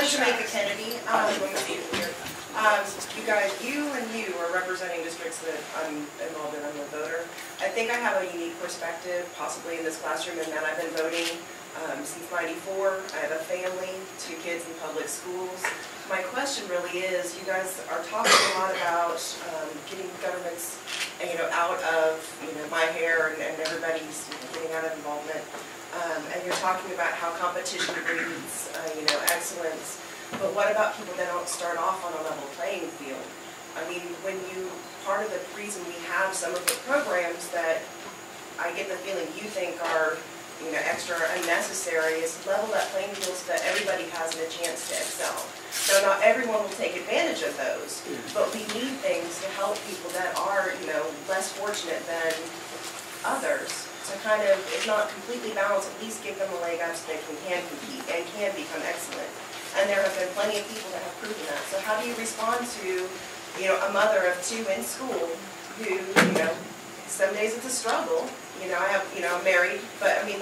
I'm Jamaica Kennedy. You guys, you are representing districts that I'm involved in. I'm a voter. I think I have a unique perspective, possibly in this classroom, in that I've been voting since '94. I have a family, 2 kids in public schools. My question really is, you guys are talking a lot about getting governments, out of my hair and everybody's getting out of involvement. And you're talking about how competition breeds, excellence. But what about people that don't start off on a level playing field? I mean, part of the reason we have some of the programs that I get the feeling you think are, extra unnecessary is level that playing field so that everybody has a chance to excel. Now, not everyone will take advantage of those, but we need things to help people that are, less fortunate than others to kind of, if not completely balance, at least give them a leg up so they can compete and can become excellent. And there have been plenty of people that have proven that. So how do you respond to, a mother of 2 in school who, some days it's a struggle. I'm married, but I mean,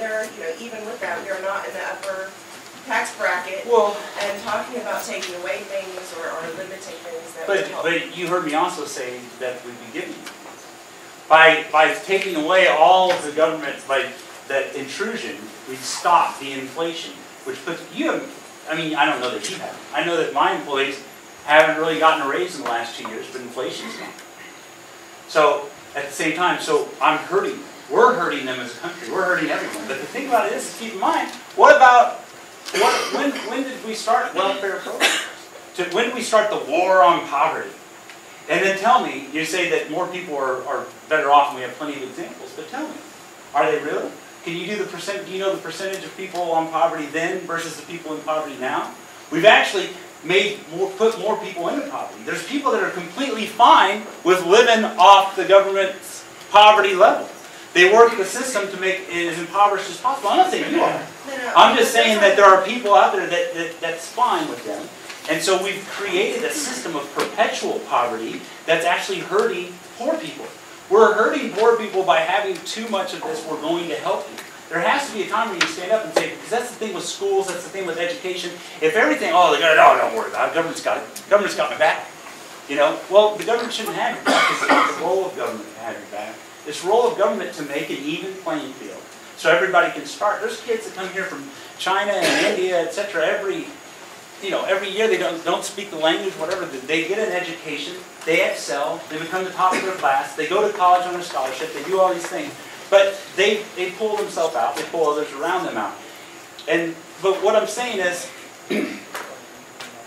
even with that, we're not in the upper tax bracket. Well, and talking about taking away things or limiting things that would help. But you heard me also say that we'd be giving you. By taking away all of the government, by that intrusion, we'd stop the inflation, which puts you. I mean, I don't know that you have. I know that my employees haven't really gotten a raise in the last 2 years, but inflation's gone. So at the same time, I'm hurting them. We're hurting them as a country. We're hurting everyone. But the thing about it is, keep in mind, when did we start welfare programs? When did we start the war on poverty? And then tell me, you say that more people are better off, and we have plenty of examples. But tell me, are they really? Can you do the percent? Do you know the percentage of people on poverty then versus the people in poverty now? We've actually put more people into poverty. There's people that are completely fine with living off the government's poverty level. They work the system to make it as impoverished as possible. I'm not saying you are. I'm just saying that there are people out there that's fine with them. And so we've created a system of perpetual poverty that's actually hurting poor people. We're hurting poor people by having too much of this. We're going to help you. There has to be a time where you stand up and say, because that's the thing with schools, that's the thing with education. If everything, don't worry about it. Government's got it. Government's got my back. Well, the government shouldn't have your back. It's not the role of government to have your back. It's the role of government to make an even playing field so everybody can start. There's kids that come here from China and India, etc. Every year they don't speak the language, whatever. They get an education, they excel, they become the top of their class, they go to college on a scholarship, they do all these things. But they pull themselves out, they pull others around them out. But what I'm saying is,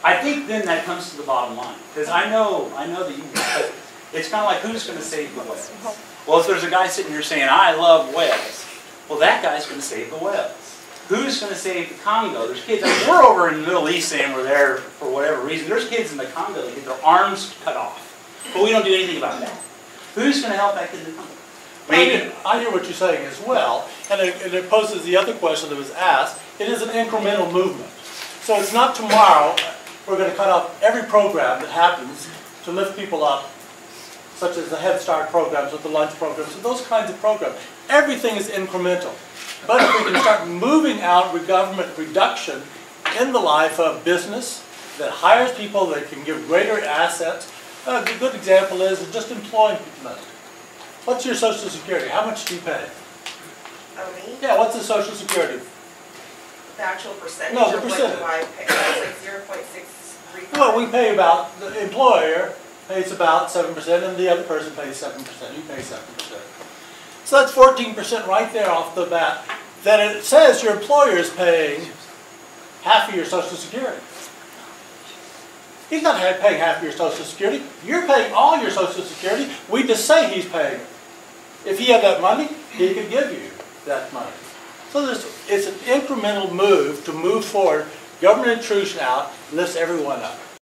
I think then that comes to the bottom line. Because I know that but it's kind of like, who's going to save the whales? Well, if there's a guy sitting here saying, I love whales, well, that guy's going to save the whales. Who's going to save the Congo? There's kids. I mean, we're over in the Middle East saying we're there for whatever reason. There's kids in the Congo that get their arms cut off. But we don't do anything about that. Who's going to help that kid in the Congo? Maybe. I hear what you're saying as well. And it poses the other question that was asked. It is an incremental movement. So it's not tomorrow we're going to cut off every program that happens to lift people up, such as the Head Start programs with the lunch programs and those kinds of programs. Everything is incremental. But if we can start moving out with government reduction in the life of business that hires people that can give greater assets, a good example is just employing people. What's your Social Security? How much do you pay? Oh, me? Yeah, what's the Social Security? The actual percentage? No, the percentage. What do I pay? It's like 0.635. Well, we pay about, the employer pays about 7% and the other person pays 7%. You pay 7%. So that's 14% right there off the bat. Then it says your employer is paying half of your Social Security. He's not paying half of your Social Security. You're paying all your Social Security. We just say he's paying it. If he had that money, he could give you that money. So it's an incremental move to move forward. Government intrusion out lifts everyone up.